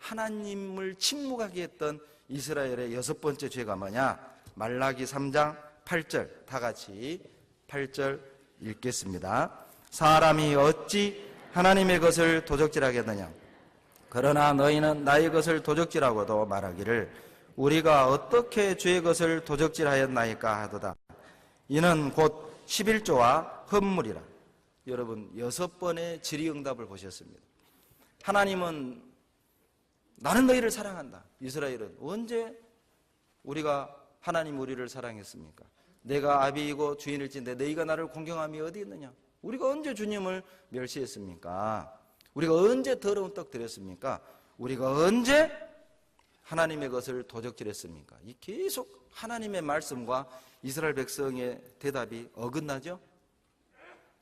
하나님을 침묵하게 했던 이스라엘의 6번째 죄가 뭐냐? 말라기 3장 8절, 다 같이 8절 읽겠습니다. 사람이 어찌 하나님의 것을 도적질하겠느냐? 그러나 너희는 나의 것을 도적질하고도 말하기를 우리가 어떻게 주의 것을 도적질하였나이까 하도다. 이는 곧 11조와 헌물이라. 여러분 6번의 질의응답을 보셨습니다. 하나님은 나는 너희를 사랑한다. 이스라엘은 언제 우리가 하나님 우리를 사랑했습니까? 내가 아비이고 주인일진데 너희가 나를 공경함이 어디 있느냐? 우리가 언제 주님을 멸시했습니까? 우리가 언제 더러운 떡 드렸습니까? 우리가 언제 하나님의 것을 도적질했습니까? 이 계속 하나님의 말씀과 이스라엘 백성의 대답이 어긋나죠?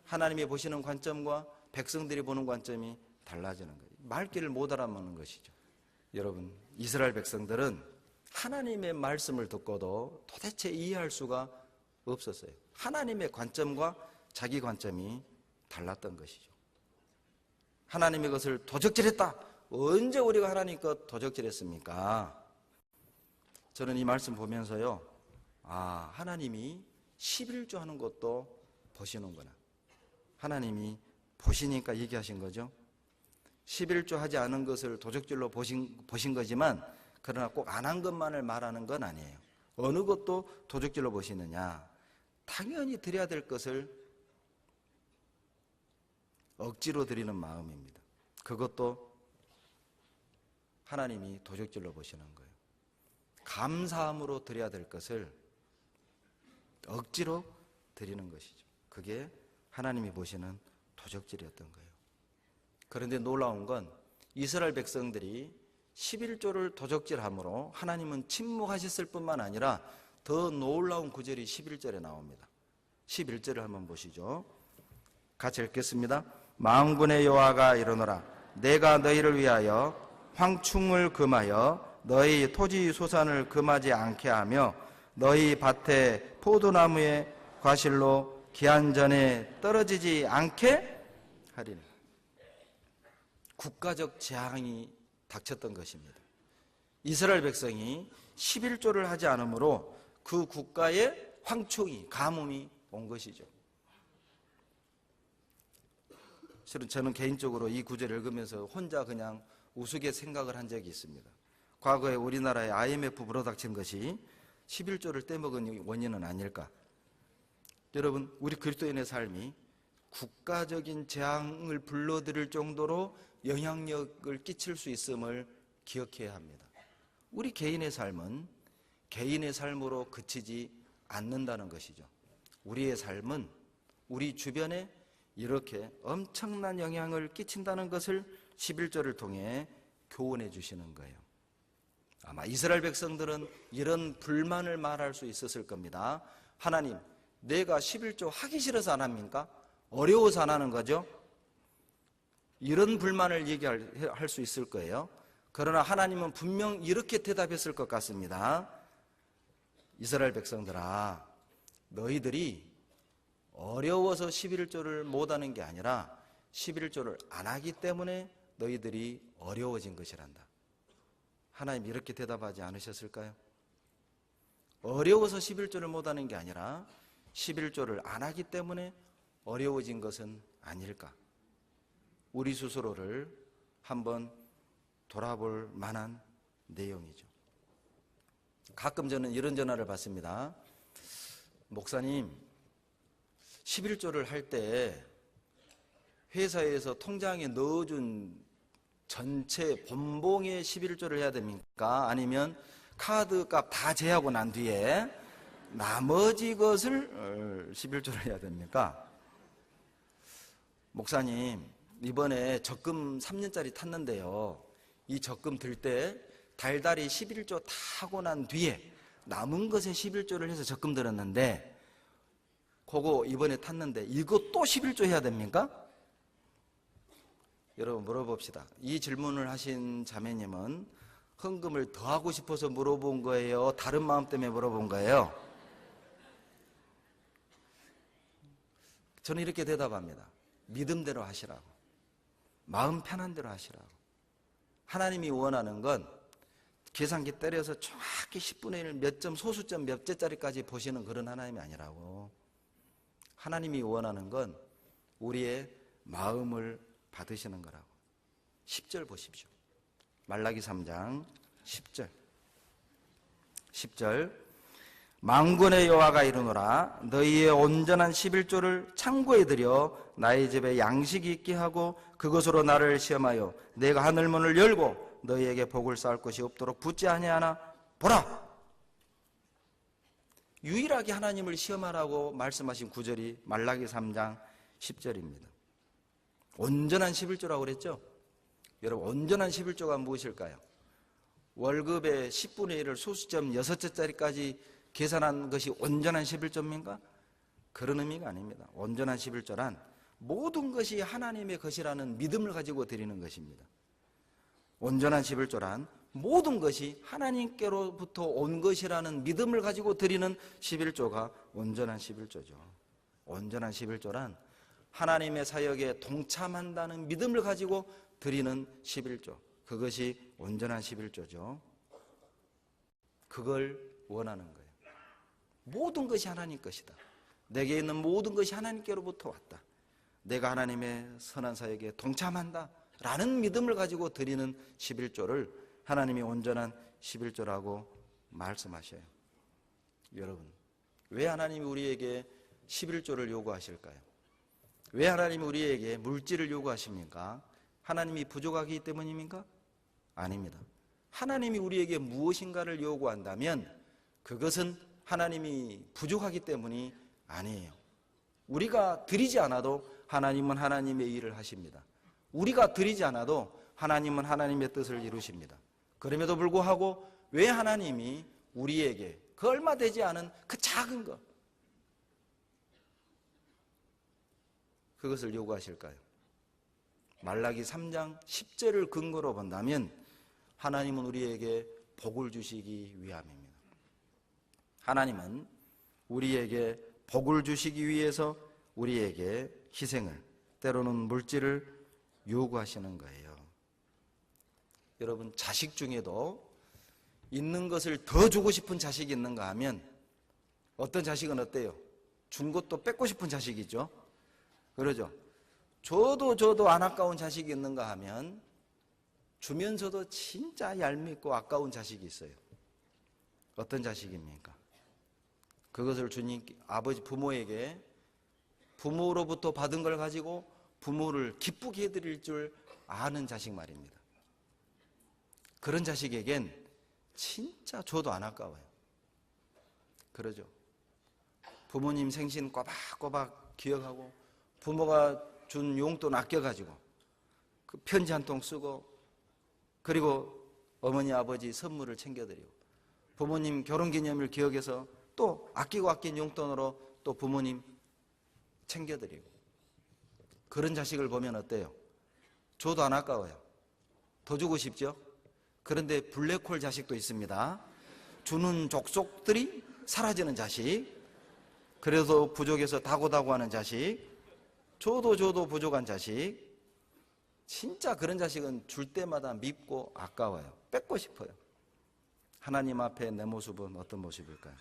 하나님이 보시는 관점과 백성들이 보는 관점이 달라지는 거예요. 말귀를 못 알아먹는 것이죠. 여러분, 이스라엘 백성들은 하나님의 말씀을 듣고도 도대체 이해할 수가 없었어요. 하나님의 관점과 자기 관점이 달랐던 것이죠. 하나님의 것을 도적질했다. 언제 우리가 하나님 것 도적질했습니까? 저는 이 말씀 보면서요, 하나님이 11조 하는 것도 보시는구나. 하나님이 보시니까 얘기하신 거죠. 11조 하지 않은 것을 도적질로 보신 거지만, 그러나 꼭 안 한 것만을 말하는 건 아니에요. 어느 것도 도적질로 보시느냐? 당연히 드려야 될 것을 억지로 드리는 마음입니다. 그것도 하나님이 도적질로 보시는 거예요. 감사함으로 드려야 될 것을 억지로 드리는 것이죠. 그게 하나님이 보시는 도적질이었던 거예요. 그런데 놀라운 건 이스라엘 백성들이 11조를 도적질함으로 하나님은 침묵하셨을 뿐만 아니라 더 놀라운 구절이 11절에 나옵니다. 11절을 한번 보시죠. 같이 읽겠습니다. 만군의 여호와가 이르노라 내가 너희를 위하여 황충을 금하여 너희 토지 소산을 금하지 않게 하며 너희 밭에 포도나무의 과실로 기한전에 떨어지지 않게 하리니. 국가적 재앙이 닥쳤던 것입니다. 이스라엘 백성이 11조를 하지 않으므로 그 국가에 황충이, 가뭄이 온 것이죠. 실은 저는 개인적으로 이 구절을 읽으면서 혼자 그냥 우스개 생각을 한 적이 있습니다. 과거에 우리나라에 IMF 불어닥친 것이 11조를 떼먹은 원인은 아닐까? 여러분, 우리 그리스도인의 삶이 국가적인 재앙을 불러들일 정도로 영향력을 끼칠 수 있음을 기억해야 합니다. 우리 개인의 삶은 개인의 삶으로 그치지 않는다는 것이죠. 우리의 삶은 우리 주변에 이렇게 엄청난 영향을 끼친다는 것을 11절을 통해 교훈해 주시는 거예요. 아마 이스라엘 백성들은 이런 불만을 말할 수 있었을 겁니다. 하나님, 내가 11조 하기 싫어서 안 합니까? 어려워서 안 하는 거죠? 이런 불만을 얘기할 수 있을 거예요. 그러나 하나님은 분명 이렇게 대답했을 것 같습니다. 이스라엘 백성들아, 너희들이 어려워서 11조를 못하는 게 아니라 11조를 안 하기 때문에 너희들이 어려워진 것이란다. 하나님 이렇게 대답하지 않으셨을까요? 어려워서 11조를 못하는 게 아니라 11조를 안 하기 때문에 어려워진 것은 아닐까? 우리 스스로를 한번 돌아볼 만한 내용이죠. 가끔 저는 이런 전화를 받습니다. 목사님, 11조를 할 때 회사에서 통장에 넣어준 전체 본봉의 11조를 해야 됩니까? 아니면 카드 값 다 제하고 난 뒤에 나머지 것을 11조를 해야 됩니까? 목사님, 이번에 적금 3년짜리 탔는데요. 이 적금 들 때 달달이 11조 다 하고 난 뒤에 남은 것에 11조를 해서 적금 들었는데 그거 이번에 탔는데 이거 또 11조 해야 됩니까? 여러분 물어봅시다. 이 질문을 하신 자매님은 헌금을 더 하고 싶어서 물어본 거예요? 다른 마음 때문에 물어본 거예요? 저는 이렇게 대답합니다. 믿음대로 하시라고. 마음 편한 대로 하시라고. 하나님이 원하는 건 계산기 때려서 정확히 10분의 1 몇 점, 소수점 몇 개짜리까지 보시는 그런 하나님이 아니라고. 하나님이 원하는 건 우리의 마음을 받으시는 거라고. 10절 보십시오. 말라기 3장 10절. 10절. 만군의 여호와가 이르노라 너희의 온전한 11조를 창고에 들여 나의 집에 양식이 있게 하고 그것으로 나를 시험하여 내가 하늘문을 열고 너희에게 복을 쌓을 것이 없도록 붙지 아니하나 보라. 유일하게 하나님을 시험하라고 말씀하신 구절이 말라기 3장 10절입니다. 온전한 11조라고 그랬죠? 여러분, 온전한 11조가 무엇일까요? 월급의 10분의 1을 소수점 6자짜리까지 계산한 것이 온전한 11조입니까? 그런 의미가 아닙니다. 온전한 11조란 모든 것이 하나님의 것이라는 믿음을 가지고 드리는 것입니다. 온전한 11조란 모든 것이 하나님께로부터 온 것이라는 믿음을 가지고 드리는 11조가 온전한 11조죠. 온전한 11조란 하나님의 사역에 동참한다는 믿음을 가지고 드리는 11조. 그것이 온전한 11조죠. 그걸 원하는 거예요. 모든 것이 하나님 것이다. 내게 있는 모든 것이 하나님께로부터 왔다. 내가 하나님의 선한 사역에 동참한다 라는 믿음을 가지고 드리는 11조를 하나님이 온전한 11조라고 말씀하셔요. 여러분, 왜 하나님이 우리에게 11조를 요구하실까요? 왜 하나님이 우리에게 물질을 요구하십니까? 하나님이 부족하기 때문입니까? 아닙니다. 하나님이 우리에게 무엇인가를 요구한다면 그것은 하나님이 부족하기 때문이 아니에요. 우리가 드리지 않아도 하나님은 하나님의 일을 하십니다. 우리가 드리지 않아도 하나님은 하나님의 뜻을 이루십니다. 그럼에도 불구하고 왜 하나님이 우리에게 그 얼마 되지 않은 그 작은 것, 그것을 요구하실까요? 말라기 3장 10절을 근거로 본다면 하나님은 우리에게 복을 주시기 위함입니다. 하나님은 우리에게 복을 주시기 위해서 우리에게 희생을, 때로는 물질을 요구하시는 거예요. 여러분, 자식 중에도 있는 것을 더 주고 싶은 자식이 있는가 하면 어떤 자식은 어때요? 준 것도 뺏고 싶은 자식이죠. 그러죠. 줘도 안 아까운 자식이 있는가 하면 주면서도 진짜 얄밉고 아까운 자식이 있어요. 어떤 자식입니까? 그것을 주님, 아버지 부모에게 부모로부터 받은 걸 가지고 부모를 기쁘게 해드릴 줄 아는 자식 말입니다. 그런 자식에겐 진짜 줘도 안 아까워요. 그러죠. 부모님 생신 꼬박꼬박 기억하고 부모가 준 용돈 아껴가지고 그 편지 한 통 쓰고 그리고 어머니 아버지 선물을 챙겨드리고 부모님 결혼기념일 기억해서 또 아끼고 아낀 용돈으로 또 부모님 챙겨드리고 그런 자식을 보면 어때요? 줘도 안 아까워요. 더 주고 싶죠? 그런데 블랙홀 자식도 있습니다. 주는 족속들이 사라지는 자식, 그래서 부족해서 다고다고 하는 자식, 줘도 부족한 자식. 진짜 그런 자식은 줄 때마다 밉고 아까워요. 뺏고 싶어요. 하나님 앞에 내 모습은 어떤 모습일까요?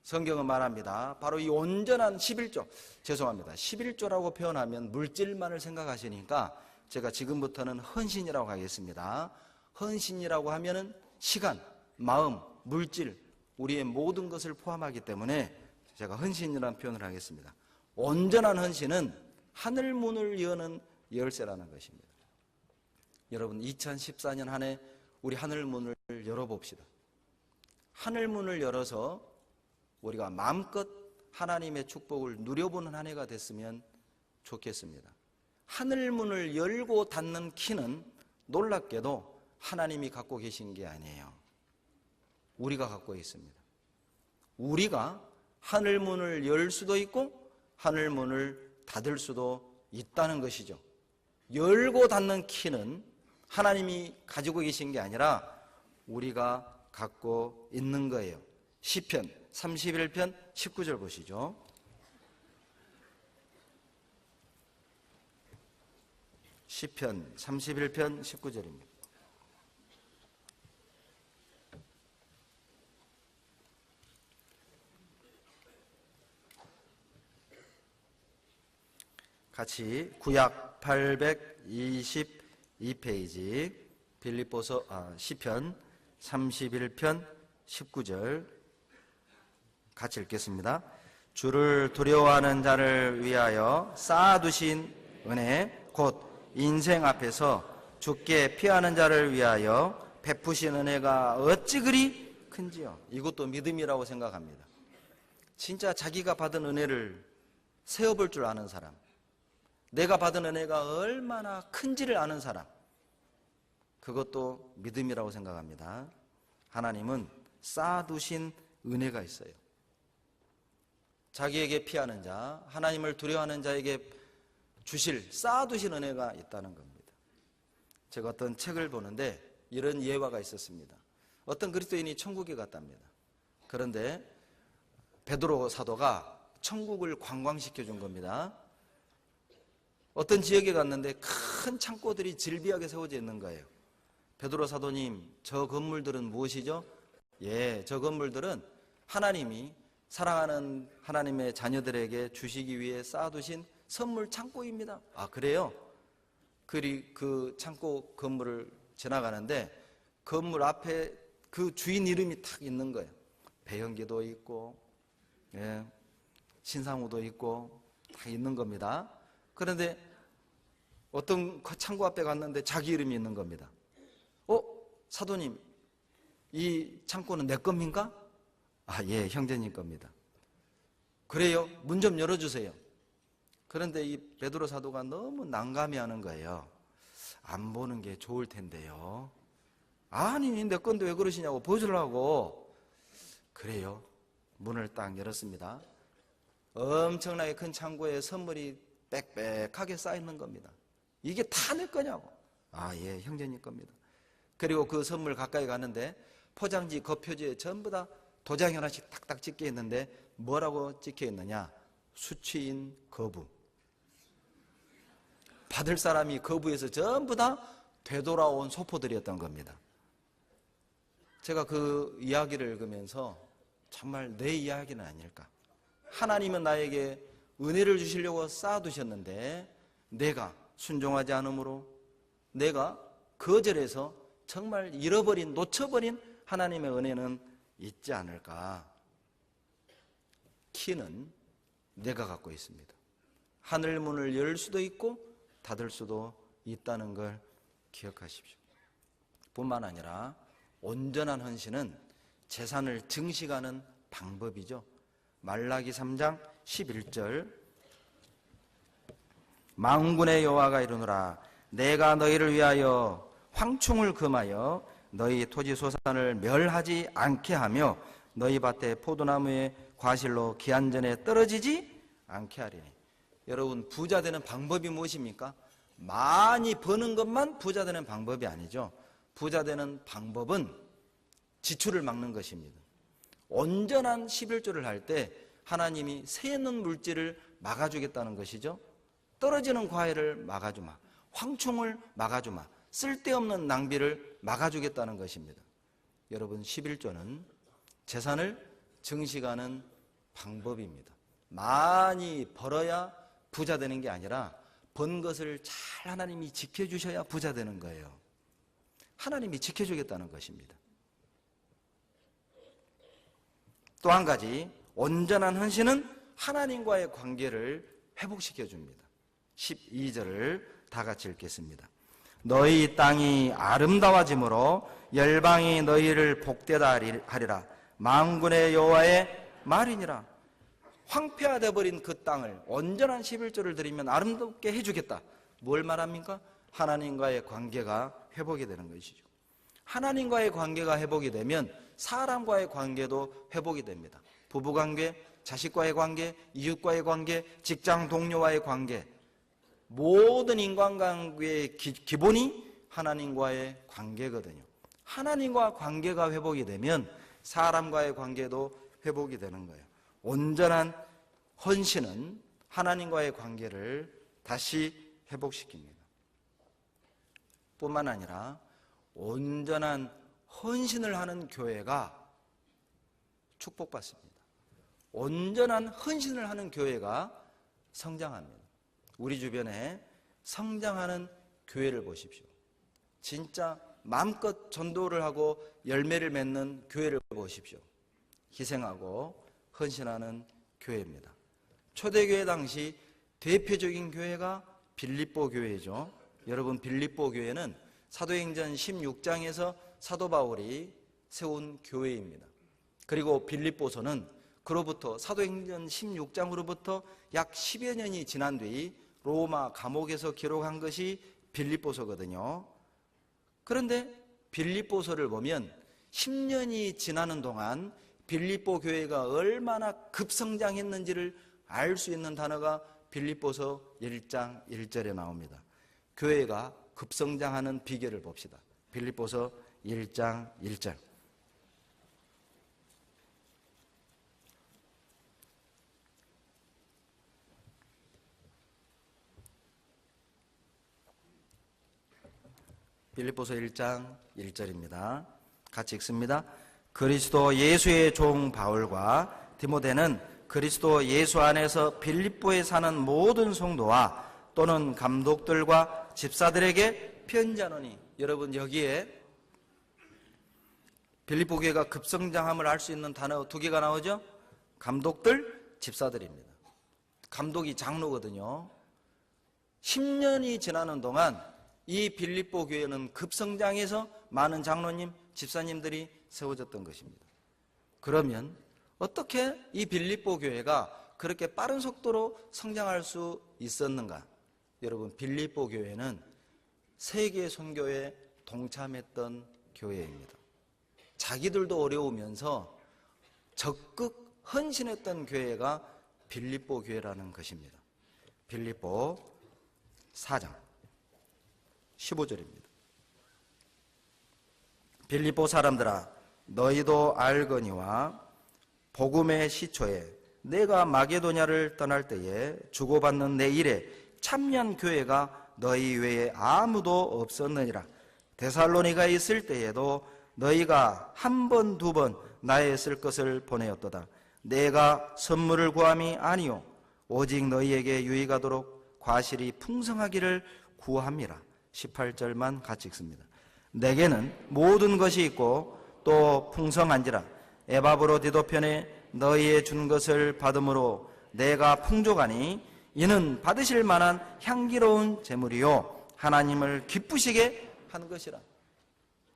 성경은 말합니다. 바로 이 온전한 11조, 죄송합니다. 11조라고 표현하면 물질만을 생각하시니까 제가 지금부터는 헌신이라고 하겠습니다. 헌신이라고 하면은 시간, 마음, 물질, 우리의 모든 것을 포함하기 때문에 제가 헌신이라는 표현을 하겠습니다. 온전한 헌신은 하늘문을 여는 열쇠라는 것입니다. 여러분, 2014년 한 해 우리 하늘문을 열어봅시다. 하늘문을 열어서 우리가 마음껏 하나님의 축복을 누려보는 한 해가 됐으면 좋겠습니다. 하늘문을 열고 닫는 키는 놀랍게도 하나님이 갖고 계신 게 아니에요. 우리가 갖고 있습니다. 우리가 하늘문을 열 수도 있고 하늘문을 닫을 수도 있다는 것이죠. 열고 닫는 키는 하나님이 가지고 계신 게 아니라 우리가 갖고 있는 거예요. 시편 31편 19절 보시죠. 시편 31편 19절입니다. 같이 구약 822페이지 빌립보서 시편 31편 19절 같이 읽겠습니다. 주를 두려워하는 자를 위하여 쌓아두신 은혜 곧 인생 앞에서 주께 피하는 자를 위하여 베푸신 은혜가 어찌 그리 큰지요. 이것도 믿음이라고 생각합니다. 진짜 자기가 받은 은혜를 세어볼 줄 아는 사람, 내가 받은 은혜가 얼마나 큰지를 아는 사람, 그것도 믿음이라고 생각합니다. 하나님은 쌓아두신 은혜가 있어요. 자기에게 피하는 자, 하나님을 두려워하는 자에게 주실 쌓아두신 은혜가 있다는 겁니다. 제가 어떤 책을 보는데 이런 예화가 있었습니다. 어떤 그리스도인이 천국에 갔답니다. 그런데 베드로 사도가 천국을 관광시켜 준 겁니다. 어떤 지역에 갔는데 큰 창고들이 질비하게 세워져 있는 거예요. 베드로 사도님, 저 건물들은 무엇이죠? 예, 저 건물들은 하나님이 사랑하는 하나님의 자녀들에게 주시기 위해 쌓아두신 선물 창고입니다. 아, 그래요? 그 창고 건물을 지나가는데 건물 앞에 그 주인 이름이 탁 있는 거예요. 배현기도 있고, 예, 신상우도 있고 다 있는 겁니다. 그런데 어떤 창고 앞에 갔는데 자기 이름이 있는 겁니다. 사도님, 이 창고는 내 겁니까? 예, 형제님 겁니다. 그래요? 문 좀 열어주세요. 그런데 이 베드로 사도가 너무 난감해하는 거예요. 안 보는 게 좋을 텐데요. 아니, 내 건데 왜 그러시냐고 보여주려고. 그래요? 문을 딱 열었습니다. 엄청나게 큰 창고에 선물이 빽빽하게 쌓여있는 겁니다. 이게 다 내 거냐고. 예, 형제님 겁니다. 그리고 그 선물 가까이 가는데 포장지, 겉표지에 전부 다 도장이 하나씩 탁탁 찍혀 있는데 뭐라고 찍혀 있느냐? 수취인 거부. 받을 사람이 거부해서 전부 다 되돌아온 소포들이었던 겁니다. 제가 그 이야기를 읽으면서 정말 내 이야기는 아닐까. 하나님은 나에게 은혜를 주시려고 쌓아두셨는데 내가 순종하지 않으므로, 내가 거절해서 정말 잃어버린, 놓쳐버린 하나님의 은혜는 있지 않을까. 키는 내가 갖고 있습니다. 하늘문을 열 수도 있고 닫을 수도 있다는 걸 기억하십시오. 뿐만 아니라 온전한 헌신은 재산을 증식하는 방법이죠. 말라기 3장 11절 만군의 여호와가 이르노라 내가 너희를 위하여 황충을 금하여 너희 토지 소산을 멸하지 않게 하며 너희 밭에 포도나무의 과실로 기한전에 떨어지지 않게 하리니. 여러분, 부자 되는 방법이 무엇입니까? 많이 버는 것만 부자 되는 방법이 아니죠. 부자 되는 방법은 지출을 막는 것입니다. 온전한 11조를 할 때 하나님이 새는 물질을 막아주겠다는 것이죠. 떨어지는 과일을 막아주마, 황충을 막아주마, 쓸데없는 낭비를 막아주겠다는 것입니다. 여러분, 11조는 재산을 증식하는 방법입니다. 많이 벌어야 부자 되는 게 아니라 번 것을 잘 하나님이 지켜주셔야 부자 되는 거예요. 하나님이 지켜주겠다는 것입니다. 또 한 가지, 온전한 헌신은 하나님과의 관계를 회복시켜줍니다. 12절을 다 같이 읽겠습니다. 너희 땅이 아름다워짐으로 열방이 너희를 복되다 하리라. 만군의 여호와의 말이니라. 황폐화되어 버린 그 땅을 온전한 11조를 드리면 아름답게 해주겠다. 뭘 말합니까? 하나님과의 관계가 회복이 되는 것이죠. 하나님과의 관계가 회복이 되면 사람과의 관계도 회복이 됩니다. 부부관계, 자식과의 관계, 이웃과의 관계, 직장 동료와의 관계, 모든 인간관계의 기본이 하나님과의 관계거든요. 하나님과 관계가 회복이 되면 사람과의 관계도 회복이 되는 거예요. 온전한 헌신은 하나님과의 관계를 다시 회복시킵니다. 뿐만 아니라 온전한 헌신을 하는 교회가 축복받습니다. 온전한 헌신을 하는 교회가 성장합니다. 우리 주변에 성장하는 교회를 보십시오. 진짜 마음껏 전도를 하고 열매를 맺는 교회를 보십시오. 희생하고 헌신하는 교회입니다. 초대교회 당시 대표적인 교회가 빌립보 교회죠. 여러분, 빌립보 교회는 사도행전 16장에서 사도 바울이 세운 교회입니다. 그리고 빌립보서는 그로부터 사도행전 16장으로부터 약 10여 년이 지난 뒤 로마 감옥에서 기록한 것이 빌립보서거든요. 그런데 빌립보서를 보면 10년이 지나는 동안 빌립보 교회가 얼마나 급성장했는지를 알 수 있는 단어가 빌립보서 1장 1절에 나옵니다. 교회가 급성장하는 비결을 봅시다. 빌립보서 1장 1절. 빌립보서 1장 1절입니다. 같이 읽습니다. 그리스도 예수의 종 바울과 디모데는 그리스도 예수 안에서 빌립보에 사는 모든 성도와 또는 감독들과 집사들에게 편지하노니. 여러분, 여기에 빌립보 교회가 급성장함을 알 수 있는 단어 두 개가 나오죠. 감독들, 집사들입니다. 감독이 장로거든요. 10년이 지나는 동안 이 빌립보 교회는 급성장해서 많은 장로님, 집사님들이 세워졌던 것입니다. 그러면 어떻게 이 빌립보 교회가 그렇게 빠른 속도로 성장할 수 있었는가? 여러분, 빌립보 교회는 세계 선교에 동참했던 교회입니다. 자기들도 어려우면서 적극 헌신했던 교회가 빌립보 교회라는 것입니다. 빌립보 4장 15절입니다. 빌립보 사람들아, 너희도 알거니와 복음의 시초에 내가 마게도냐를 떠날 때에 주고받는 내 일에 참여한 교회가 너희 외에 아무도 없었느니라. 데살로니가에 있을 때에도 너희가 한 번, 두 번 나의 쓸 것을 보내었도다. 내가 선물을 구함이 아니요 오직 너희에게 유익하도록 과실이 풍성하기를 구함이라. 18절만 같이 읽습니다. 내게는 모든 것이 있고 또 풍성한지라. 에바브로 디도편에 너희의 준 것을 받음으로 내가 풍족하니 이는 받으실 만한 향기로운 제물이요 하나님을 기쁘시게 한 것이라.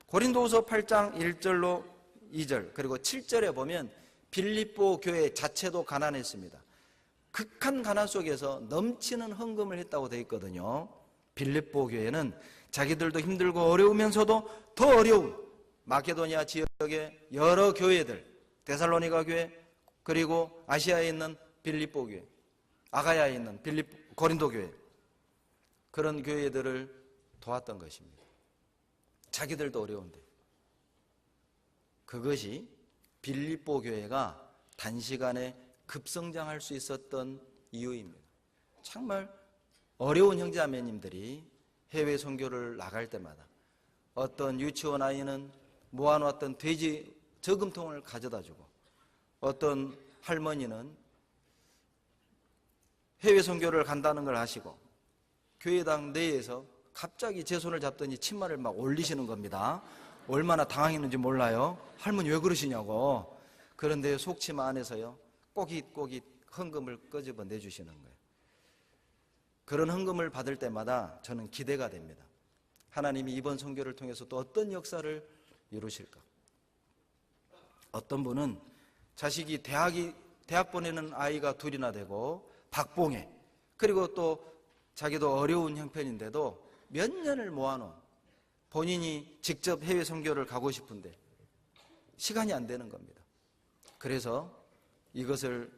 고린도후서 8장 1절로 2절 그리고 7절에 보면 빌립보 교회 자체도 가난했습니다. 극한 가난 속에서 넘치는 헌금을 했다고 되어 있거든요. 빌립보 교회는 자기들도 힘들고 어려우면서도 더 어려운 마케도니아 지역의 여러 교회들, 데살로니가 교회, 그리고 아시아에 있는 빌립보 교회, 아가야에 있는 고린도 교회, 그런 교회들을 도왔던 것입니다. 자기들도 어려운데. 그것이 빌립보 교회가 단시간에 급성장할 수 있었던 이유입니다. 정말 어려운 형제자매님들이 해외 선교를 나갈 때마다 어떤 유치원 아이는 모아놓았던 돼지 저금통을 가져다 주고, 어떤 할머니는 해외 선교를 간다는 걸 아시고 교회당 내에서 갑자기 제 손을 잡더니 치마를 막 올리시는 겁니다. 얼마나 당황했는지 몰라요. 할머니 왜 그러시냐고. 그런데 속치마 안에서요 꼬깃꼬깃 헌금을 끄집어 내주시는 거예요. 그런 헌금을 받을 때마다 저는 기대가 됩니다. 하나님이 이번 선교를 통해서 또 어떤 역사를 이루실까. 어떤 분은 자식이 대학 보내는 아이가 둘이나 되고 박봉해, 그리고 또 자기도 어려운 형편인데도 몇 년을 모아놓은, 본인이 직접 해외 선교를 가고 싶은데 시간이 안 되는 겁니다. 그래서 이것을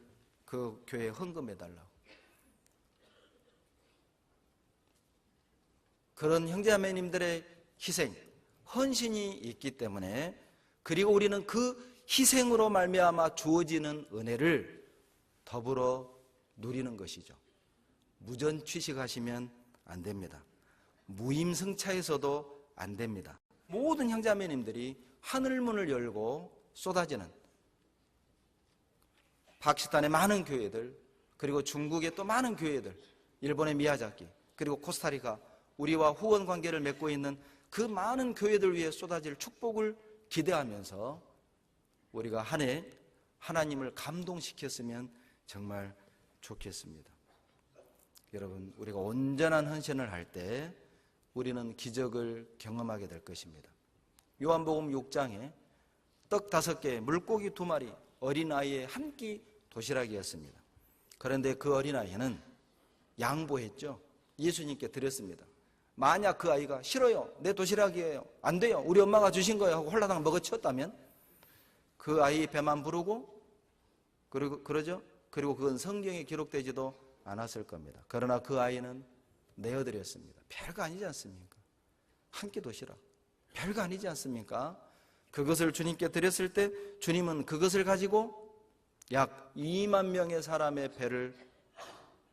그 교회에 헌금해달라고. 그런 형제자매님들의 희생, 헌신이 있기 때문에, 그리고 우리는 그 희생으로 말미암아 주어지는 은혜를 더불어 누리는 것이죠. 무전취식하시면 안 됩니다. 무임승차해서도 안 됩니다. 모든 형제자매님들이 하늘문을 열고 쏟아지는 파키스탄의 많은 교회들, 그리고 중국의 또 많은 교회들, 일본의 미야자키, 그리고 코스타리카, 우리와 후원 관계를 맺고 있는 그 많은 교회들 위해 쏟아질 축복을 기대하면서 우리가 한 해 하나님을 감동시켰으면 정말 좋겠습니다. 여러분, 우리가 온전한 헌신을 할 때 우리는 기적을 경험하게 될 것입니다. 요한복음 6장에 떡 5개, 물고기 2마리, 어린아이의 한 끼 도시락이었습니다. 그런데 그 어린아이는 양보했죠. 예수님께 드렸습니다. 만약 그 아이가 싫어요, 내 도시락이에요, 안 돼요, 우리 엄마가 주신 거예요 하고 홀라당 먹어치웠다면 그 아이 배만 부르고 그러죠. 그리고 그건 성경에 기록되지도 않았을 겁니다. 그러나 그 아이는 내어드렸습니다. 별거 아니지 않습니까? 한 끼 도시락 별거 아니지 않습니까? 그것을 주님께 드렸을 때 주님은 그것을 가지고 약 2만 명의 사람의 배를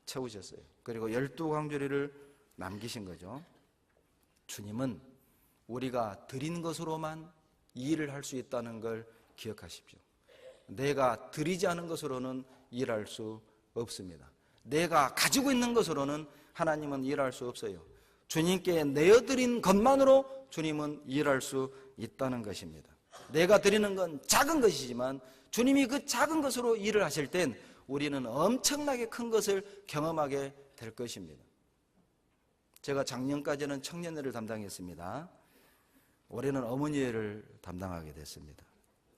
채우셨어요. 그리고 12광주리를 남기신 거죠. 주님은 우리가 드린 것으로만 일을 할 수 있다는 걸 기억하십시오. 내가 드리지 않은 것으로는 일할 수 없습니다. 내가 가지고 있는 것으로는 하나님은 일할 수 없어요. 주님께 내어드린 것만으로 주님은 일할 수 있다는 것입니다. 내가 드리는 건 작은 것이지만 주님이 그 작은 것으로 일을 하실 땐 우리는 엄청나게 큰 것을 경험하게 될 것입니다. 제가 작년까지는 청년회를 담당했습니다. 올해는 어머니회를 담당하게 됐습니다.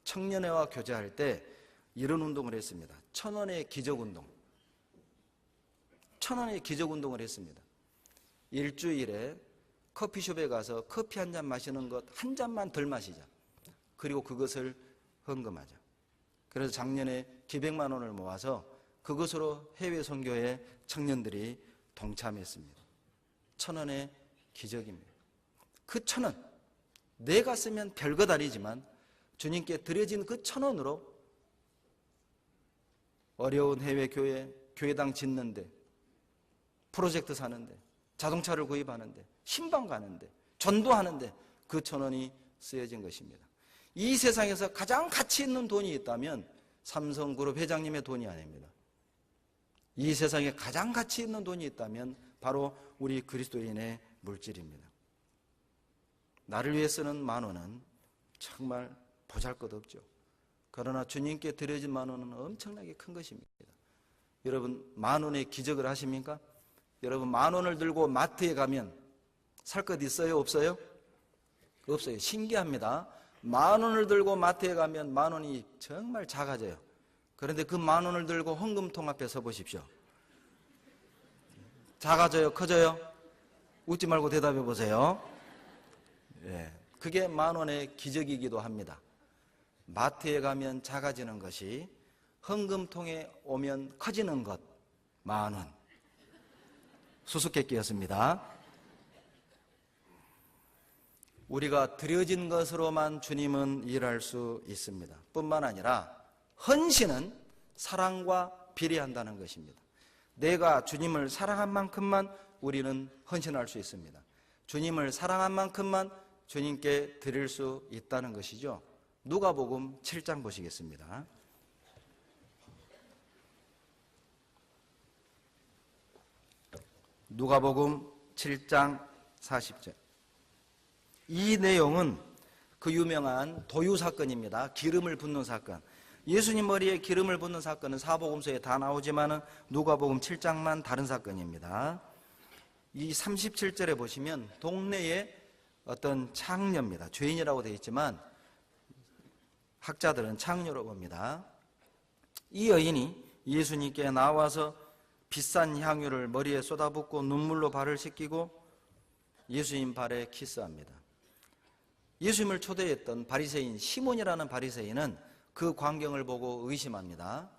청년회와 교제할 때 이런 운동을 했습니다. 1,000원의 기적운동. 1,000원의 기적운동을 했습니다. 일주일에 커피숍에 가서 커피 한 잔 마시는 것 한 잔만 덜 마시자. 그리고 그것을 헌금하자. 그래서 작년에 기백만 원을 모아서 그것으로 해외 선교에 청년들이 동참했습니다. 1,000원의 기적입니다. 그 1,000원, 내가 쓰면 별것 아니지만 주님께 드려진 그 1,000원으로 어려운 해외 교회, 교회당 짓는데, 프로젝트 사는데, 자동차를 구입하는데, 신방 가는데, 전도하는데 그 1,000원이 쓰여진 것입니다. 이 세상에서 가장 가치 있는 돈이 있다면 삼성그룹 회장님의 돈이 아닙니다. 이 세상에 가장 가치 있는 돈이 있다면 바로 우리 그리스도인의 물질입니다. 나를 위해 쓰는 10,000원은 정말 보잘것없죠. 그러나 주님께 드려진 10,000원은 엄청나게 큰 것입니다. 여러분, 10,000원의 기적을 하십니까? 여러분, 10,000원을 들고 마트에 가면 살 것 있어요? 없어요? 없어요. 신기합니다. 10,000원을 들고 마트에 가면 10,000원이 정말 작아져요. 그런데 그 10,000원을 들고 헌금통 앞에 서 보십시오. 작아져요? 커져요? 웃지 말고 대답해 보세요. 예, 그게 10,000원의 기적이기도 합니다. 마트에 가면 작아지는 것이 헌금통에 오면 커지는 것, 10,000원. 수수께끼였습니다. 우리가 드려진 것으로만 주님은 일할 수 있습니다. 뿐만 아니라 헌신은 사랑과 비례한다는 것입니다. 내가 주님을 사랑한 만큼만 우리는 헌신할 수 있습니다. 주님을 사랑한 만큼만 주님께 드릴 수 있다는 것이죠. 누가복음 7장 보시겠습니다. 누가복음 7장 40절. 이 내용은 그 유명한 도유 사건입니다. 기름을 붓는 사건. 예수님 머리에 기름을 붓는 사건은 사복음서에 다 나오지만은 누가복음 7장만 다른 사건입니다. 이 37절에 보시면 동네에 어떤 창녀입니다. 죄인이라고 되어 있지만 학자들은 창녀로 봅니다. 이 여인이 예수님께 나와서 비싼 향유를 머리에 쏟아붓고 눈물로 발을 씻기고 예수님 발에 키스합니다. 예수님을 초대했던 바리새인 시몬이라는 바리새인은 그 광경을 보고 의심합니다.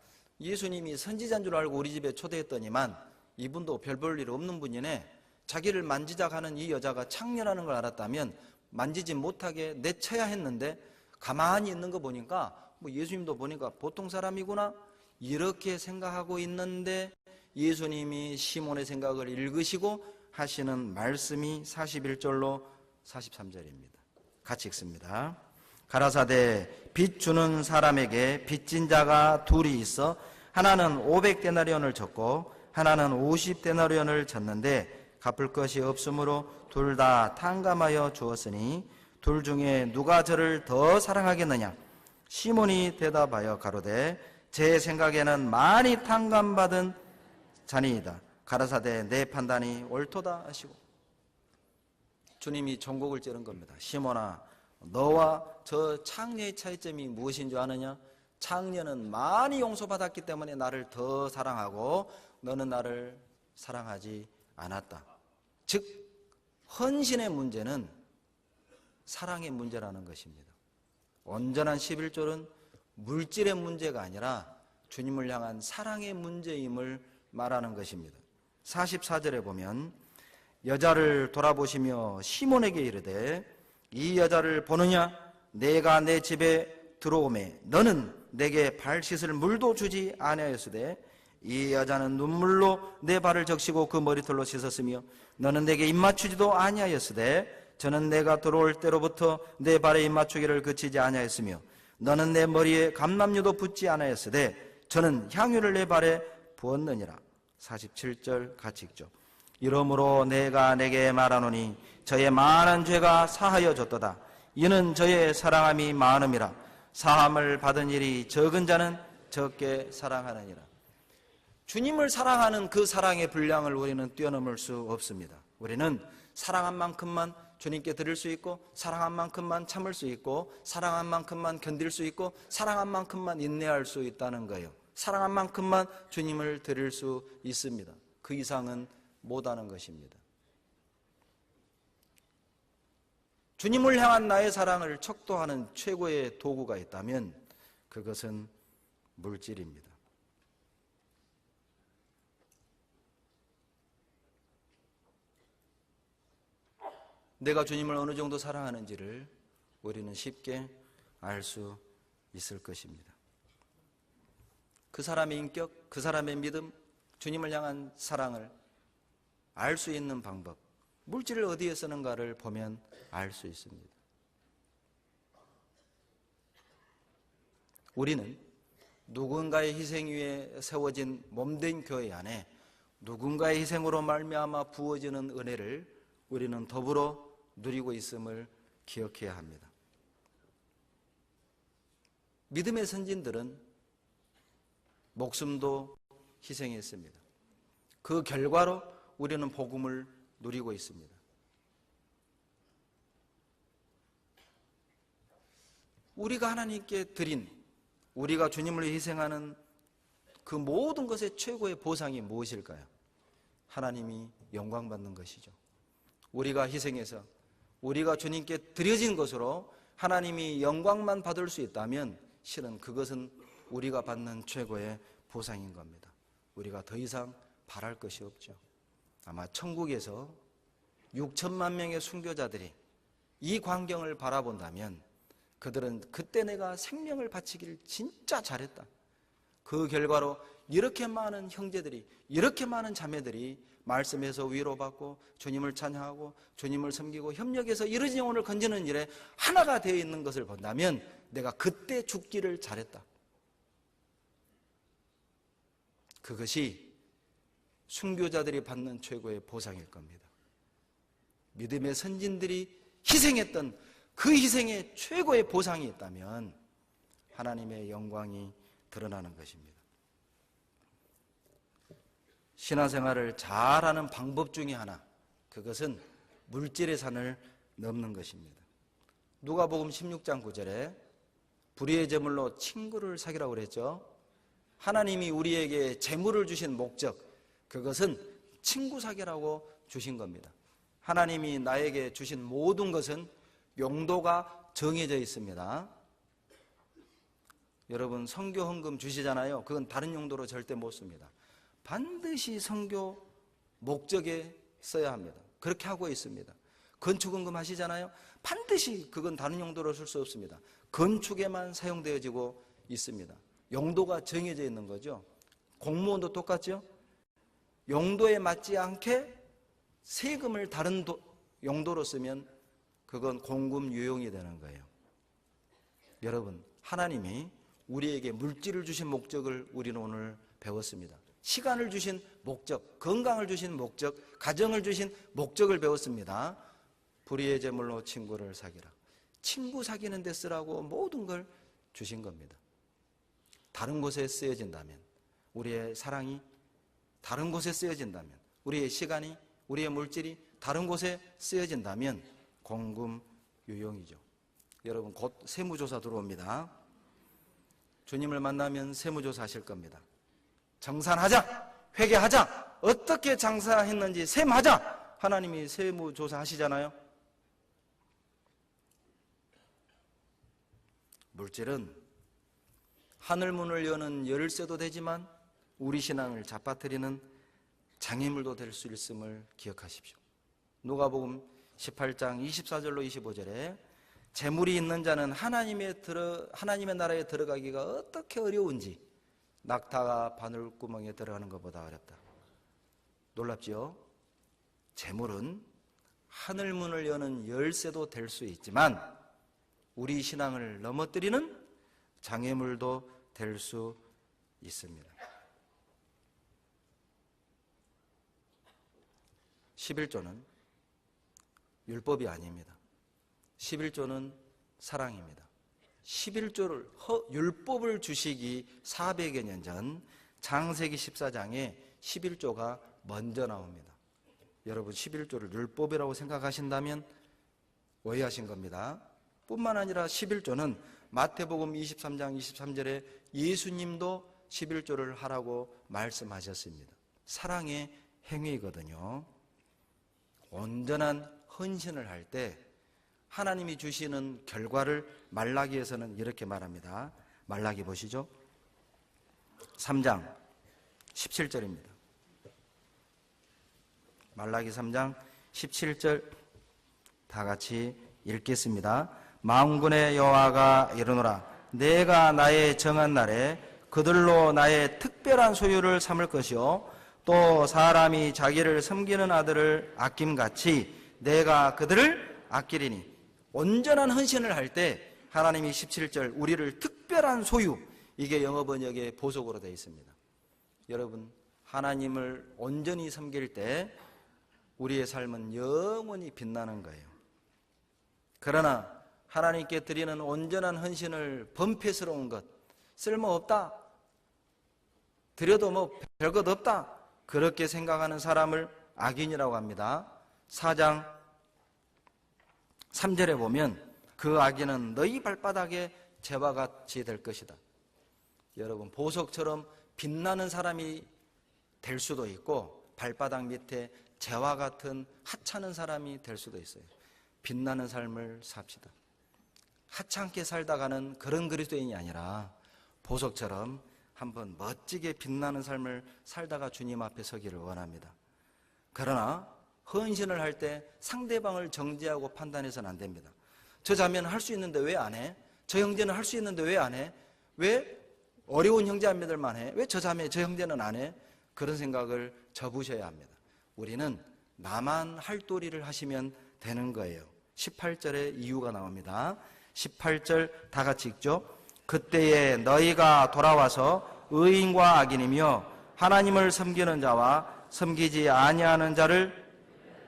예수님이 선지자인 줄 알고 우리 집에 초대했더니만 이분도 별 볼 일 없는 분이네. 자기를 만지작 하는 이 여자가 창녀라는 걸 알았다면 만지지 못하게 내쳐야 했는데 가만히 있는 거 보니까 예수님도 보니까 보통 사람이구나 이렇게 생각하고 있는데 예수님이 시몬의 생각을 읽으시고 하시는 말씀이 41절로 43절입니다. 같이 읽습니다. 가라사대 빚 주는 사람에게 빚진 자가 둘이 있어 하나는 500데나리온을 졌고 하나는 50데나리온을 졌는데 갚을 것이 없으므로 둘 다 탕감하여 주었으니 둘 중에 누가 저를 더 사랑하겠느냐? 시몬이 대답하여 가로되 제 생각에는 많이 탕감받은 자니이다. 가라사대 내 판단이 옳도다 하시고, 주님이 종곡을 찌른 겁니다. 시몬아, 너와 저 창녀의 차이점이 무엇인 줄 아느냐? 창녀는 많이 용서받았기 때문에 나를 더 사랑하고 너는 나를 사랑하지 않았다. 즉 헌신의 문제는 사랑의 문제라는 것입니다. 온전한 11조는 물질의 문제가 아니라 주님을 향한 사랑의 문제임을 말하는 것입니다. 44절에 보면 여자를 돌아보시며 시몬에게 이르되 이 여자를 보느냐? 내가 내 집에 들어오매 너는 내게 발 씻을 물도 주지 아니하였으되 이 여자는 눈물로 내 발을 적시고 그 머리털로 씻었으며 너는 내게 입맞추지도 아니하였으되 저는 내가 들어올 때로부터 내 발에 입맞추기를 그치지 아니하였으며 너는 내 머리에 감람류도 붓지 아니하였으되 저는 향유를 내 발에 부었느니라. 47절 같이 읽죠. 이러므로 내가 내게 말하노니 저의 많은 죄가 사하여 졌도다. 이는 저의 사랑함이 많음이라. 사함을 받은 일이 적은 자는 적게 사랑하느니라. 주님을 사랑하는 그 사랑의 분량을 우리는 뛰어넘을 수 없습니다. 우리는 사랑한 만큼만 주님께 드릴 수 있고, 사랑한 만큼만 참을 수 있고, 사랑한 만큼만 견딜 수 있고, 사랑한 만큼만 인내할 수 있다는 거예요. 사랑한 만큼만 주님을 드릴 수 있습니다. 그 이상은 못하는 것입니다. 주님을 향한 나의 사랑을 척도하는 최고의 도구가 있다면 그것은 물질입니다. 내가 주님을 어느 정도 사랑하는지를 우리는 쉽게 알 수 있을 것입니다. 그 사람의 인격, 그 사람의 믿음, 주님을 향한 사랑을 알 수 있는 방법, 물질을 어디에 쓰는가를 보면 알 수 있습니다. 우리는 누군가의 희생 위에 세워진 몸된 교회 안에 누군가의 희생으로 말미암아 부어지는 은혜를 우리는 더불어 누리고 있음을 기억해야 합니다. 믿음의 선진들은 목숨도 희생했습니다. 그 결과로 우리는 복음을 누리고 있습니다. 우리가 하나님께 드린, 우리가 주님을 희생하는 그 모든 것의 최고의 보상이 무엇일까요? 하나님이 영광받는 것이죠. 우리가 희생해서 우리가 주님께 드려진 것으로 하나님이 영광만 받을 수 있다면 실은 그것은 우리가 받는 최고의 보상인 겁니다. 우리가 더 이상 바랄 것이 없죠. 아마 천국에서 6천만 명의 순교자들이 이 광경을 바라본다면 그들은 그때 내가 생명을 바치기를 진짜 잘했다. 그 결과로 이렇게 많은 형제들이, 이렇게 많은 자매들이 말씀에서 위로받고 주님을 찬양하고 주님을 섬기고 협력해서 이루어진 영혼을 건지는 일에 하나가 되어 있는 것을 본다면 내가 그때 죽기를 잘했다. 그것이 순교자들이 받는 최고의 보상일 겁니다. 믿음의 선진들이 희생했던 그 희생의 최고의 보상이 있다면 하나님의 영광이 드러나는 것입니다. 신앙생활을 잘하는 방법 중에 하나, 그것은 물질의 산을 넘는 것입니다. 누가복음 16장 9절에 불의의 제물로 친구를 사귀라고 그랬죠. 하나님이 우리에게 재물을 주신 목적, 그것은 친구 사귀라고 주신 겁니다. 하나님이 나에게 주신 모든 것은 용도가 정해져 있습니다. 여러분 선교 헌금 주시잖아요. 그건 다른 용도로 절대 못 씁니다. 반드시 선교 목적에 써야 합니다. 그렇게 하고 있습니다. 건축 헌금 하시잖아요. 반드시 그건 다른 용도로 쓸 수 없습니다. 건축에만 사용되어지고 있습니다. 용도가 정해져 있는 거죠. 공무원도 똑같죠. 용도에 맞지 않게 세금을 다른 용도로 쓰면 그건 공금 유용이 되는 거예요. 여러분, 하나님이 우리에게 물질을 주신 목적을 우리는 오늘 배웠습니다. 시간을 주신 목적, 건강을 주신 목적, 가정을 주신 목적을 배웠습니다. 불의의 제물로 친구를 사귀라. 친구 사귀는 데 쓰라고 모든 걸 주신 겁니다. 다른 곳에 쓰여진다면, 우리의 사랑이 다른 곳에 쓰여진다면, 우리의 시간이, 우리의 물질이 다른 곳에 쓰여진다면 공금유용이죠. 여러분, 곧 세무조사 들어옵니다. 주님을 만나면 세무조사 하실 겁니다. 정산하자, 회개하자, 어떻게 장사했는지 셈하자. 하나님이 세무조사 하시잖아요. 물질은 하늘문을 여는 열쇠도 되지만 우리 신앙을 잡아뜨리는 장애물도 될 수 있음을 기억하십시오. 누가복음 18장 24절로 25절에 재물이 있는 자는 하나님의 나라에 들어가기가 어떻게 어려운지 낙타가 바늘구멍에 들어가는 것보다 어렵다. 놀랍지요? 재물은 하늘문을 여는 열쇠도 될 수 있지만 우리 신앙을 넘어뜨리는 장애물도 될 수 있습니다. 11조는 율법이 아닙니다. 11조는 사랑입니다. 11조를 율법을 주시기 400여 년 전 창세기 14장에 11조가 먼저 나옵니다. 여러분, 11조를 율법이라고 생각하신다면 오해하신 겁니다. 뿐만 아니라 11조는 마태복음 23장 23절에 예수님도 11조를 하라고 말씀하셨습니다. 사랑의 행위거든요. 온전한 헌신을 할 때 하나님이 주시는 결과를 말라기에서는 이렇게 말합니다. 말라기 보시죠. 3장 17절입니다. 말라기 3장 17절 다 같이 읽겠습니다. 만군의 여호와가 이르노라. 내가 나의 정한 날에 그들로 나의 특별한 소유를 삼을 것이요 또 사람이 자기를 섬기는 아들을 아낌같이 내가 그들을 아끼리니. 온전한 헌신을 할 때 하나님이 17절 우리를 특별한 소유, 이게 영어 번역의 보석으로 되어 있습니다. 여러분, 하나님을 온전히 섬길 때 우리의 삶은 영원히 빛나는 거예요. 그러나 하나님께 드리는 온전한 헌신을 번폐스러운 것, 쓸모없다, 드려도 뭐 별것 없다, 그렇게 생각하는 사람을 악인이라고 합니다. 4장 3절에 보면 그 악인은 너희 발바닥에 재와 같이 될 것이다. 여러분, 보석처럼 빛나는 사람이 될 수도 있고 발바닥 밑에 재와 같은 하찮은 사람이 될 수도 있어요. 빛나는 삶을 삽시다. 하찮게 살다가는 그런 그리스도인이 아니라 보석처럼 한번 멋지게 빛나는 삶을 살다가 주님 앞에 서기를 원합니다. 그러나 헌신을 할 때 상대방을 정죄하고 판단해서는 안 됩니다. 저 자매는 할 수 있는데 왜 안 해? 저 형제는 할 수 있는데 왜 안 해? 왜 어려운 형제자매들만 해? 왜 저 자매, 저 형제는 안 해? 그런 생각을 접으셔야 합니다. 우리는 나만 할 도리를 하시면 되는 거예요. 18절에 이유가 나옵니다. 18절 다 같이 읽죠. 그때에 너희가 돌아와서 의인과 악인이며 하나님을 섬기는 자와 섬기지 아니하는 자를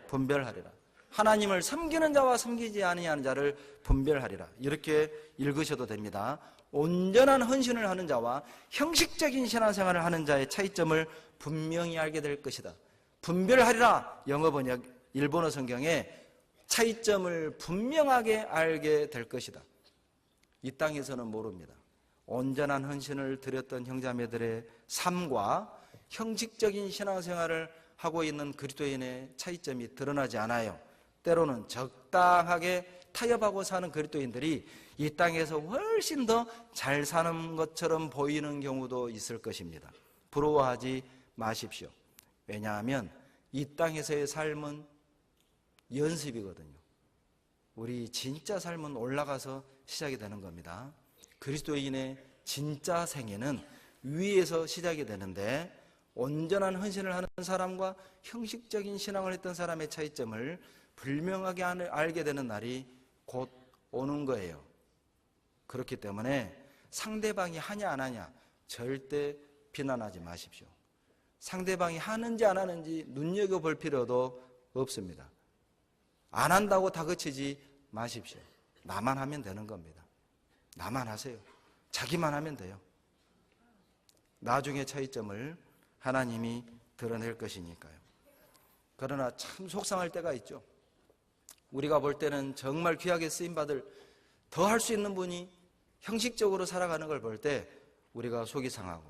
분별하리라. 하나님을 섬기는 자와 섬기지 아니하는 자를 분별하리라. 이렇게 읽으셔도 됩니다. 온전한 헌신을 하는 자와 형식적인 신앙생활을 하는 자의 차이점을 분명히 알게 될 것이다. 분별하리라. 영어 번역 일본어 성경에 차이점을 분명하게 알게 될 것이다. 이 땅에서는 모릅니다. 온전한 헌신을 드렸던 형제자매들의 삶과 형식적인 신앙생활을 하고 있는 그리스도인의 차이점이 드러나지 않아요. 때로는 적당하게 타협하고 사는 그리스도인들이 이 땅에서 훨씬 더 잘 사는 것처럼 보이는 경우도 있을 것입니다. 부러워하지 마십시오. 왜냐하면 이 땅에서의 삶은 연습이거든요. 우리 진짜 삶은 올라가서 시작이 되는 겁니다. 그리스도인의 진짜 생애는 위에서 시작이 되는데 온전한 헌신을 하는 사람과 형식적인 신앙을 했던 사람의 차이점을 분명하게 알게 되는 날이 곧 오는 거예요. 그렇기 때문에 상대방이 하냐 안 하냐 절대 비난하지 마십시오. 상대방이 하는지 안 하는지 눈여겨볼 필요도 없습니다. 안 한다고 다그치지 마십시오. 나만 하면 되는 겁니다. 나만 하세요. 자기만 하면 돼요. 나중에 차이점을 하나님이 드러낼 것이니까요. 그러나 참 속상할 때가 있죠. 우리가 볼 때는 정말 귀하게 쓰임받을 더 할 수 있는 분이 형식적으로 살아가는 걸 볼 때 우리가 속이 상하고,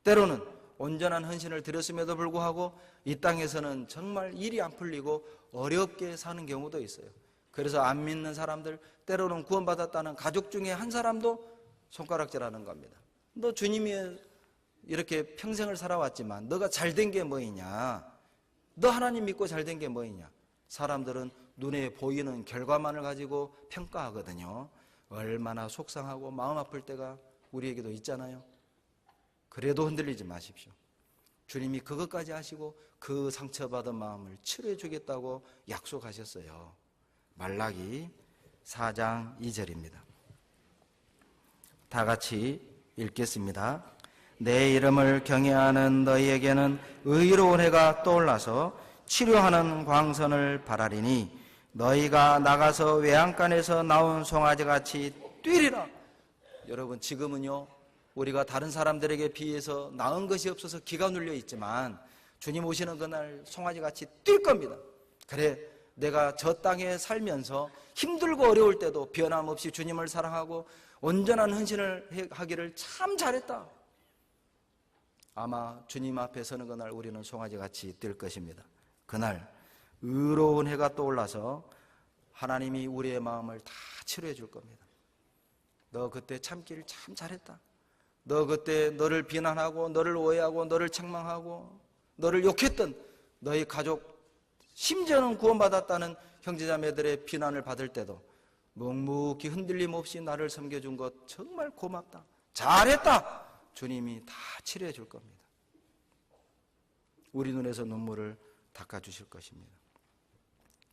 때로는 온전한 헌신을 드렸음에도 불구하고 이 땅에서는 정말 일이 안 풀리고 어렵게 사는 경우도 있어요. 그래서 안 믿는 사람들, 때로는 구원받았다는 가족 중에 한 사람도 손가락질하는 겁니다. 너 주님이 이렇게 평생을 살아왔지만 너가 잘된 게 뭐이냐? 너 하나님 믿고 잘된 게 뭐이냐? 사람들은 눈에 보이는 결과만을 가지고 평가하거든요. 얼마나 속상하고 마음 아플 때가 우리에게도 있잖아요. 그래도 흔들리지 마십시오. 주님이 그것까지 하시고 그 상처받은 마음을 치료해 주겠다고 약속하셨어요. 말라기 4장 2절입니다. 다 같이 읽겠습니다. 내 이름을 경외하는 너희에게는 의로운 해가 떠올라서 치료하는 광선을 바라리니 너희가 나가서 외양간에서 나온 송아지같이 뛰리라. 여러분, 지금은요, 우리가 다른 사람들에게 비해서 나은 것이 없어서 기가 눌려 있지만 주님 오시는 그날 송아지같이 뛸 겁니다. 그래, 내가 저 땅에 살면서 힘들고 어려울 때도 변함없이 주님을 사랑하고 온전한 헌신을 하기를 참 잘했다. 아마 주님 앞에 서는 그날 우리는 송아지같이 뛸 것입니다. 그날 의로운 해가 떠올라서 하나님이 우리의 마음을 다 치료해 줄 겁니다. 너 그때 참기를 참 잘했다. 너 그때 너를 비난하고 너를 오해하고 너를 책망하고 너를 욕했던 너희 가족, 심지어는 구원받았다는 형제자매들의 비난을 받을 때도 묵묵히 흔들림 없이 나를 섬겨준 것 정말 고맙다. 잘했다. 주님이 다 치료해 줄 겁니다. 우리 눈에서 눈물을 닦아주실 것입니다.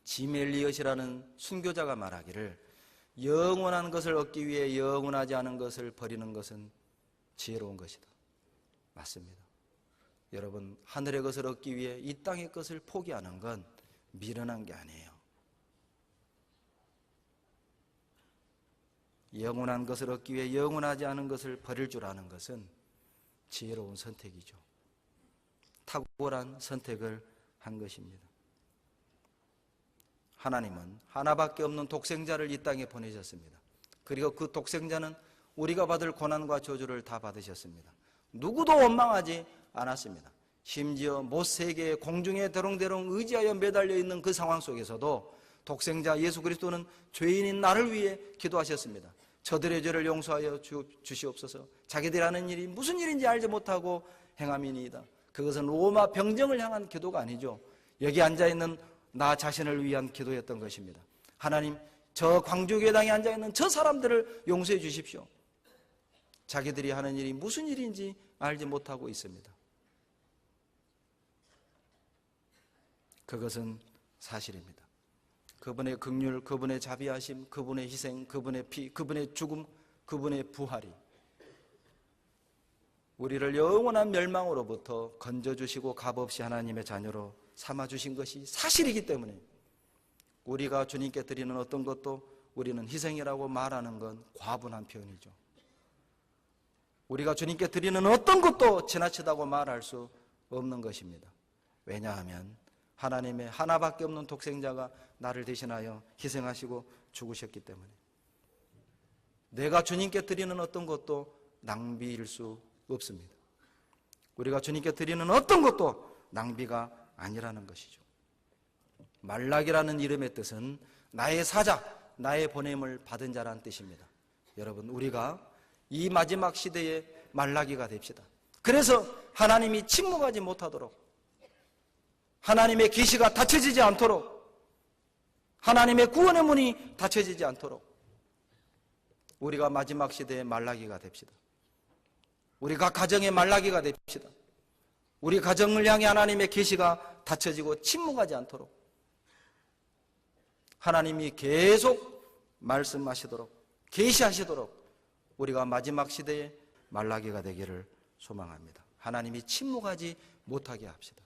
짐 엘리엇이라는 순교자가 말하기를 영원한 것을 얻기 위해 영원하지 않은 것을 버리는 것은 지혜로운 것이다. 맞습니다. 여러분, 하늘의 것을 얻기 위해 이 땅의 것을 포기하는 건 미련한 게 아니에요. 영원한 것을 얻기 위해 영원하지 않은 것을 버릴 줄 아는 것은 지혜로운 선택이죠. 탁월한 선택을 한 것입니다. 하나님은 하나밖에 없는 독생자를 이 땅에 보내셨습니다. 그리고 그 독생자는 우리가 받을 고난과 저주를 다 받으셨습니다. 누구도 원망하지 않았습니다. 심지어 못세계의 공중에 대롱대롱 의지하여 매달려 있는 그 상황 속에서도 독생자 예수 그리스도는 죄인인 나를 위해 기도하셨습니다. 저들의 죄를 용서하여 주시옵소서. 자기들이 하는 일이 무슨 일인지 알지 못하고 행함이니이다. 그것은 로마 병정을 향한 기도가 아니죠. 여기 앉아있는 나 자신을 위한 기도였던 것입니다. 하나님, 저 광주교당에 앉아있는 저 사람들을 용서해 주십시오. 자기들이 하는 일이 무슨 일인지 알지 못하고 있습니다. 그것은 사실입니다. 그분의 긍휼, 그분의 자비하심, 그분의 희생, 그분의 피, 그분의 죽음, 그분의 부활이 우리를 영원한 멸망으로부터 건져주시고 값없이 하나님의 자녀로 삼아주신 것이 사실이기 때문에 우리가 주님께 드리는 어떤 것도 우리는 희생이라고 말하는 건 과분한 표현이죠. 우리가 주님께 드리는 어떤 것도 지나치다고 말할 수 없는 것입니다. 왜냐하면 하나님의 하나밖에 없는 독생자가 나를 대신하여 희생하시고 죽으셨기 때문에 내가 주님께 드리는 어떤 것도 낭비일 수 없습니다. 우리가 주님께 드리는 어떤 것도 낭비가 아니라는 것이죠. 말락이라는 이름의 뜻은 나의 사자, 나의 보냄을 받은 자라는 뜻입니다. 여러분, 우리가 이 마지막 시대의 말라기가 됩시다. 그래서 하나님이 침묵하지 못하도록, 하나님의 계시가 닫혀지지 않도록, 하나님의 구원의 문이 닫혀지지 않도록 우리가 마지막 시대의 말라기가 됩시다. 우리가 가정의 말라기가 됩시다. 우리 가정을 향해 하나님의 계시가 닫혀지고 침묵하지 않도록 하나님이 계속 말씀하시도록, 계시하시도록 우리가 마지막 시대의 말라기가 되기를 소망합니다. 하나님이 침묵하지 못하게 합시다.